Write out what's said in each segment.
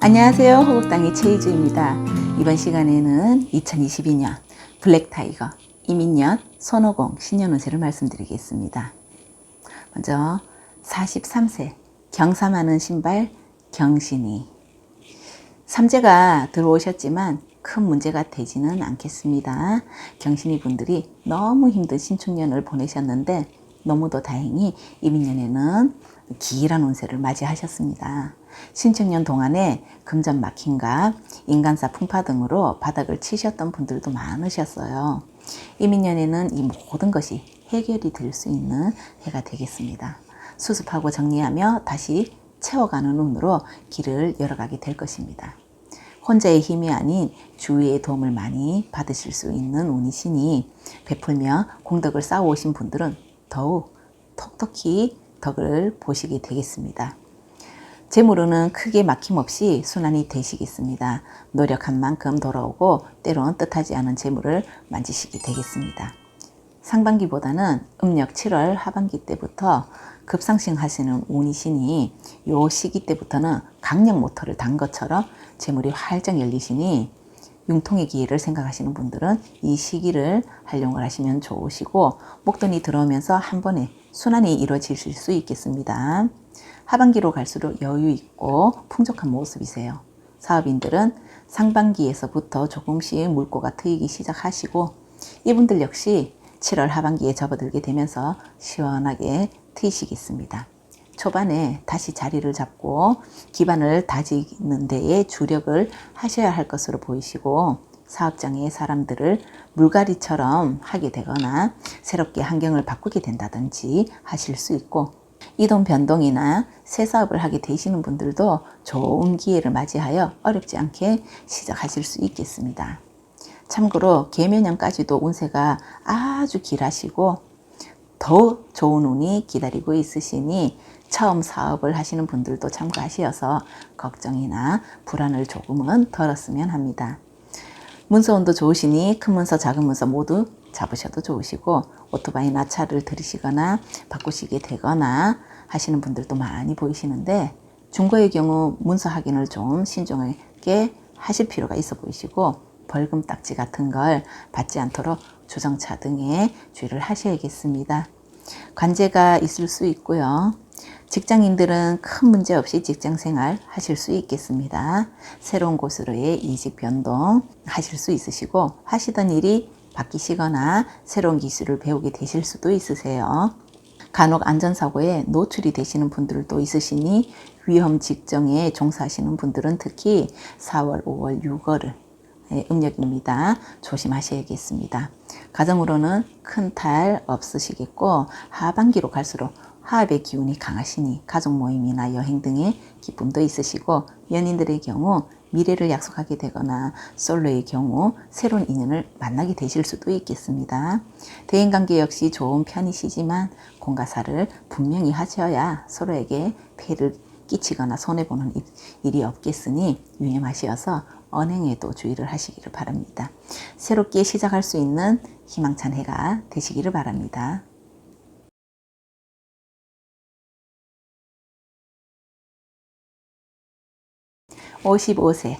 안녕하세요. 호국당의 최희주입니다. 이번 시간에는 2022년 블랙타이거, 이민년, 손오공 신년운세를 말씀드리겠습니다. 먼저 43세 경사많은 신발 경신이 삼재가 들어오셨지만 큰 문제가 되지는 않겠습니다. 경신이 분들이 너무 힘든 신축년을 보내셨는데 너무도 다행히 이민년에는 기이한 운세를 맞이하셨습니다. 신축년 동안에 금전 막힘과 인간사 풍파 등으로 바닥을 치셨던 분들도 많으셨어요. 이민년에는 이 모든 것이 해결이 될 수 있는 해가 되겠습니다. 수습하고 정리하며 다시 채워가는 운으로 길을 열어가게 될 것입니다. 혼자의 힘이 아닌 주위의 도움을 많이 받으실 수 있는 운이시니 베풀며 공덕을 쌓아오신 분들은 더욱 톡톡히 덕을 보시게 되겠습니다. 재물운은 크게 막힘없이 순환이 되시겠습니다. 노력한 만큼 돌아오고 때론 뜻하지 않은 재물을 만지시게 되겠습니다. 상반기보다는 음력 7월 하반기 때부터 급상승하시는 운이시니 요 시기 때부터는 강력 모터를 단 것처럼 재물이 활짝 열리시니 융통의 기회를 생각하시는 분들은 이 시기를 활용을 하시면 좋으시고 목돈이 들어오면서 한 번에 순환이 이루어지실 수 있겠습니다. 하반기로 갈수록 여유 있고 풍족한 모습이세요. 사업인들은 상반기에서부터 조금씩 물꼬가 트이기 시작하시고 이분들 역시 7월 하반기에 접어들게 되면서 시원하게 트이시겠습니다. 초반에 다시 자리를 잡고 기반을 다지는 데에 주력을 하셔야 할 것으로 보이시고 사업장의 사람들을 물갈이처럼 하게 되거나 새롭게 환경을 바꾸게 된다든지 하실 수 있고 이동 변동이나 새 사업을 하게 되시는 분들도 좋은 기회를 맞이하여 어렵지 않게 시작하실 수 있겠습니다. 참고로 계묘년까지도 운세가 아주 길하시고 더 좋은 운이 기다리고 있으시니 처음 사업을 하시는 분들도 참고하시어서 걱정이나 불안을 조금은 덜었으면 합니다. 문서운도 좋으시니 큰 문서 작은 문서 모두 잡으셔도 좋으시고 오토바이나 차를 들이시거나 바꾸시게 되거나 하시는 분들도 많이 보이시는데 중고의 경우 문서 확인을 좀 신중하게 하실 필요가 있어 보이시고 벌금 딱지 같은 걸 받지 않도록 주정차 등에 주의를 하셔야겠습니다. 관제가 있을 수 있고요. 직장인들은 큰 문제 없이 직장생활 하실 수 있겠습니다. 새로운 곳으로의 이직 변동 하실 수 있으시고 하시던 일이 바뀌시거나 새로운 기술을 배우게 되실 수도 있으세요. 간혹 안전사고에 노출이 되시는 분들도 있으시니 위험 직종에 종사하시는 분들은 특히 4월, 5월, 6월을 음력입니다. 조심하셔야겠습니다. 가정으로는 큰 탈 없으시겠고 하반기로 갈수록 화합의 기운이 강하시니 가족 모임이나 여행 등의 기쁨도 있으시고 연인들의 경우 미래를 약속하게 되거나 솔로의 경우 새로운 인연을 만나게 되실 수도 있겠습니다. 대인관계 역시 좋은 편이시지만 공과사를 분명히 하셔야 서로에게 폐를 끼치거나 손해보는 일이 없겠으니 유념하시어서 언행에도 주의를 하시기를 바랍니다. 새롭게 시작할 수 있는 희망찬 해가 되시기를 바랍니다. (55세)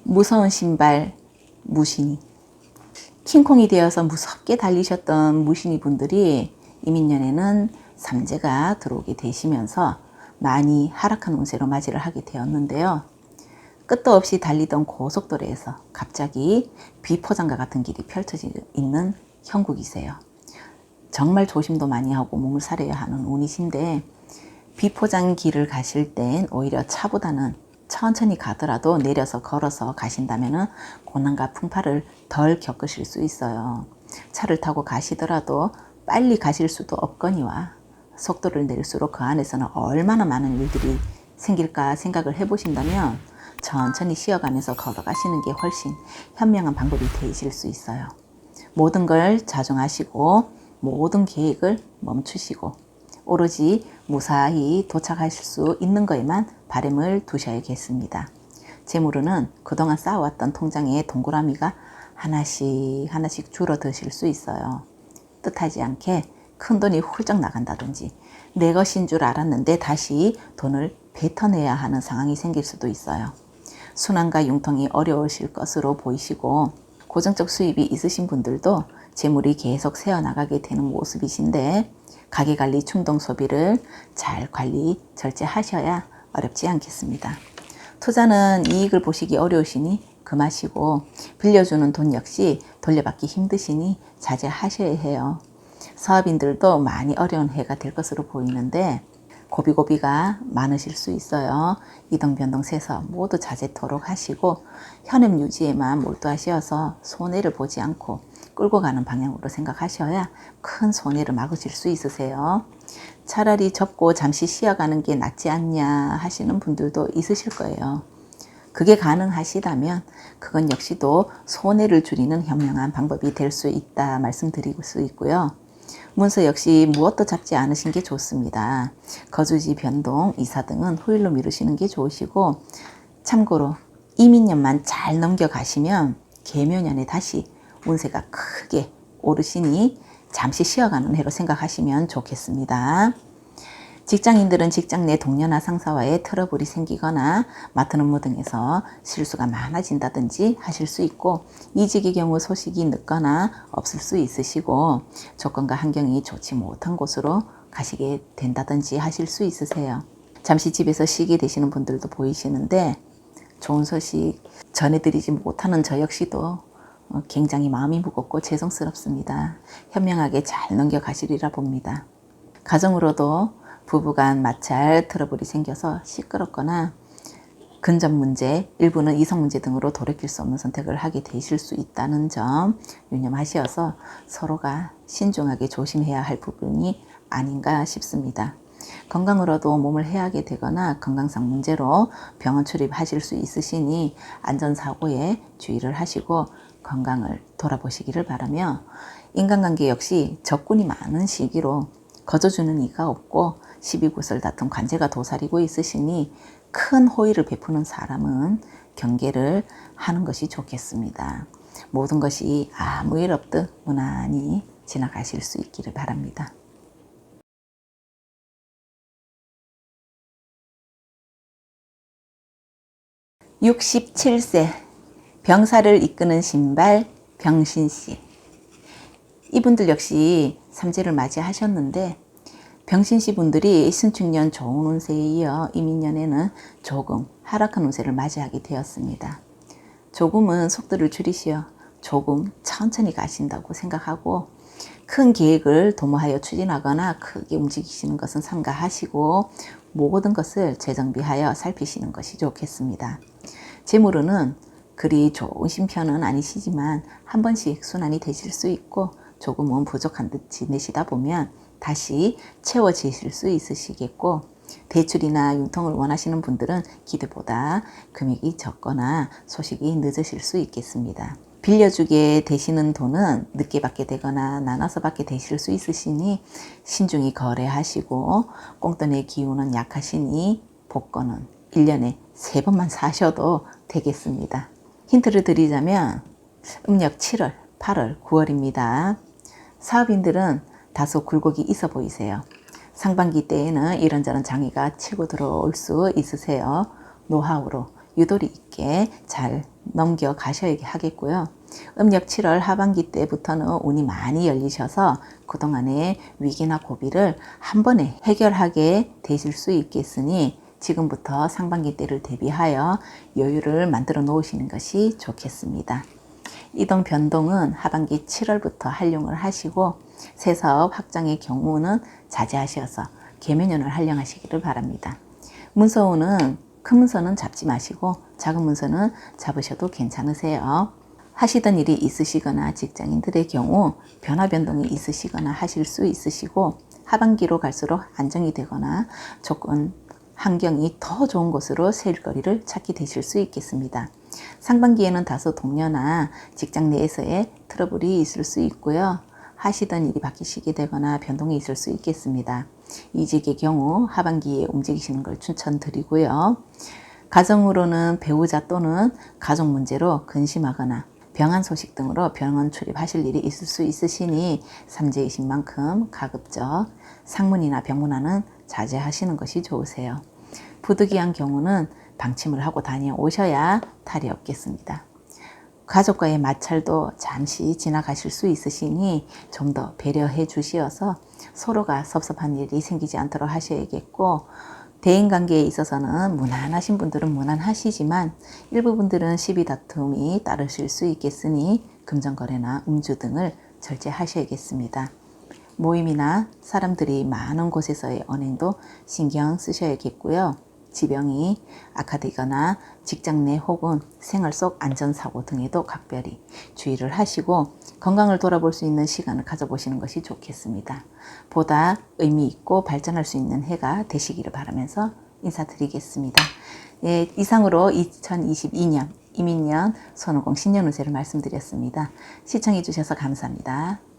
무서운 신발 무신이 킹콩이 되어서 무섭게 달리셨던 무신이 분들이 이민년에는 삼재가 들어오게 되시면서 많이 하락한 운세로 맞이를 하게 되었는데요. 끝도 없이 달리던 고속도로에서 갑자기 비포장과 같은 길이 펼쳐져 있는 형국이세요. 정말 조심도 많이 하고 몸을 사려야 하는 운이신데 비포장 길을 가실 땐 오히려 차보다는 천천히 가더라도 내려서 걸어서 가신다면 고난과 풍파를 덜 겪으실 수 있어요. 차를 타고 가시더라도 빨리 가실 수도 없거니와 속도를 내릴수록 그 안에서는 얼마나 많은 일들이 생길까 생각을 해보신다면 천천히 쉬어가면서 걸어가시는 게 훨씬 현명한 방법이 되실 수 있어요. 모든 걸 자중하시고 모든 계획을 멈추시고 오로지 무사히 도착하실 수 있는 거에만 바람을 두셔야겠습니다. 재물은 그동안 쌓아왔던 통장에 동그라미가 하나씩 줄어드실 수 있어요. 뜻하지 않게 큰 돈이 훌쩍 나간다든지 내 것인 줄 알았는데 다시 돈을 뱉어내야 하는 상황이 생길 수도 있어요. 순환과 융통이 어려우실 것으로 보이시고 고정적 수입이 있으신 분들도 재물이 계속 새어나가게 되는 모습이신데 가계관리 충동 소비를 잘 관리 절제하셔야 어렵지 않겠습니다. 투자는 이익을 보시기 어려우시니 금하시고 빌려주는 돈 역시 돌려받기 힘드시니 자제하셔야 해요. 사업인들도 많이 어려운 해가 될 것으로 보이는데 고비고비가 많으실 수 있어요. 이동변동 세서 모두 자제토록 하시고 현업 유지에만 몰두하셔서 손해를 보지 않고 끌고 가는 방향으로 생각하셔야 큰 손해를 막으실 수 있으세요. 차라리 접고 잠시 쉬어가는 게 낫지 않냐 하시는 분들도 있으실 거예요. 그게 가능하시다면 그건 역시도 손해를 줄이는 현명한 방법이 될 수 있다 말씀드리고 수 있고요. 문서 역시 무엇도 잡지 않으신 게 좋습니다. 거주지 변동, 이사 등은 후일로 미루시는 게 좋으시고 참고로 이민년만 잘 넘겨가시면 계묘년에 다시 운세가 크게 오르시니 잠시 쉬어가는 해로 생각하시면 좋겠습니다. 직장인들은 직장 내 동료나 상사와의 트러블이 생기거나 맡은 업무 등에서 실수가 많아진다든지 하실 수 있고 이직의 경우 소식이 늦거나 없을 수 있으시고 조건과 환경이 좋지 못한 곳으로 가시게 된다든지 하실 수 있으세요. 잠시 집에서 쉬게 되시는 분들도 보이시는데 좋은 소식 전해드리지 못하는 저 역시도 굉장히 마음이 무겁고 죄송스럽습니다. 현명하게 잘 넘겨가시리라 봅니다. 가정으로도 부부간 마찰 트러블이 생겨서 시끄럽거나 근접 문제, 일부는 이성 문제 등으로 돌이킬 수 없는 선택을 하게 되실 수 있다는 점 유념하시어서 서로가 신중하게 조심해야 할 부분이 아닌가 싶습니다. 건강으로도 몸을 해하게 되거나 건강상 문제로 병원 출입하실 수 있으시니 안전사고에 주의를 하시고 건강을 돌아보시기를 바라며 인간관계 역시 적군이 많은 시기로 거저주는 이가 없고 시비구설 다툼 관제가 도사리고 있으시니 큰 호의를 베푸는 사람은 경계를 하는 것이 좋겠습니다. 모든 것이 아무 일 없듯 무난히 지나가실 수 있기를 바랍니다. (67세) 병사를 이끄는 신발 병신씨. 이분들 역시 삼재를 맞이하셨는데 병신씨 분들이 신축년 좋은 운세에 이어 이민년에는 조금 하락한 운세를 맞이하게 되었습니다. 조금은 속도를 줄이시어 조금 천천히 가신다고 생각하고 큰 계획을 도모하여 추진하거나 크게 움직이시는 것은 삼가하시고 모든 것을 재정비하여 살피시는 것이 좋겠습니다. 재물은 그리 좋으신 편은 아니시지만 한 번씩 순환이 되실 수 있고 조금은 부족한 듯 지내시다 보면 다시 채워지실 수 있으시겠고 대출이나 융통을 원하시는 분들은 기대보다 금액이 적거나 소식이 늦으실 수 있겠습니다. 빌려주게 되시는 돈은 늦게 받게 되거나 나눠서 받게 되실 수 있으시니 신중히 거래하시고 꽁돈의 기운은 약하시니 복권은 1년에 3번만 사셔도 되겠습니다. 힌트를 드리자면 음력 7월, 8월, 9월입니다. 사업인들은 다소 굴곡이 있어 보이세요. 상반기 때에는 이런저런 장애가 치고 들어올 수 있으세요. 노하우로 유도리 있게 잘 넘겨가셔야 하겠고요. 음력 7월 하반기 때부터는 운이 많이 열리셔서 그동안의 위기나 고비를 한 번에 해결하게 되실 수 있겠으니 지금부터 상반기 때를 대비하여 여유를 만들어 놓으시는 것이 좋겠습니다. 이동 변동은 하반기 7월부터 활용을 하시고 새 사업 확장의 경우는 자제하셔서 계묘년을 활용하시기를 바랍니다. 문서운은 큰 문서는 잡지 마시고 작은 문서는 잡으셔도 괜찮으세요. 하시던 일이 있으시거나 직장인들의 경우 변화 변동이 있으시거나 하실 수 있으시고 하반기로 갈수록 안정이 되거나 조건 환경이 더 좋은 곳으로 새 거리를 찾게 되실 수 있겠습니다. 상반기에는 다소 동료나 직장 내에서의 트러블이 있을 수 있고요. 하시던 일이 바뀌시게 되거나 변동이 있을 수 있겠습니다. 이직의 경우 하반기에 움직이시는 걸 추천드리고요. 가정으로는 배우자 또는 가족 문제로 근심하거나 병환 소식 등으로 병원 출입하실 일이 있을 수 있으시니 삼재이신 만큼 가급적 상문이나 병문안은 자제하시는 것이 좋으세요. 부득이한 경우는 방침을 하고 다녀오셔야 탈이 없겠습니다. 가족과의 마찰도 잠시 지나가실 수 있으시니 좀 더 배려해 주시어서 서로가 섭섭한 일이 생기지 않도록 하셔야겠고, 대인관계에 있어서는 무난하신 분들은 무난하시지만 일부 분들은 시비 다툼이 따르실 수 있겠으니 금전거래나 음주 등을 절제하셔야겠습니다. 모임이나 사람들이 많은 곳에서의 언행도 신경 쓰셔야겠고요. 지병이 악화되거나 직장 내 혹은 생활 속 안전사고 등에도 각별히 주의를 하시고 건강을 돌아볼 수 있는 시간을 가져보시는 것이 좋겠습니다. 보다 의미 있고 발전할 수 있는 해가 되시기를 바라면서 인사드리겠습니다. 예, 이상으로 2022년 이민년 손오공 신년운세를 말씀드렸습니다. 시청해 주셔서 감사합니다.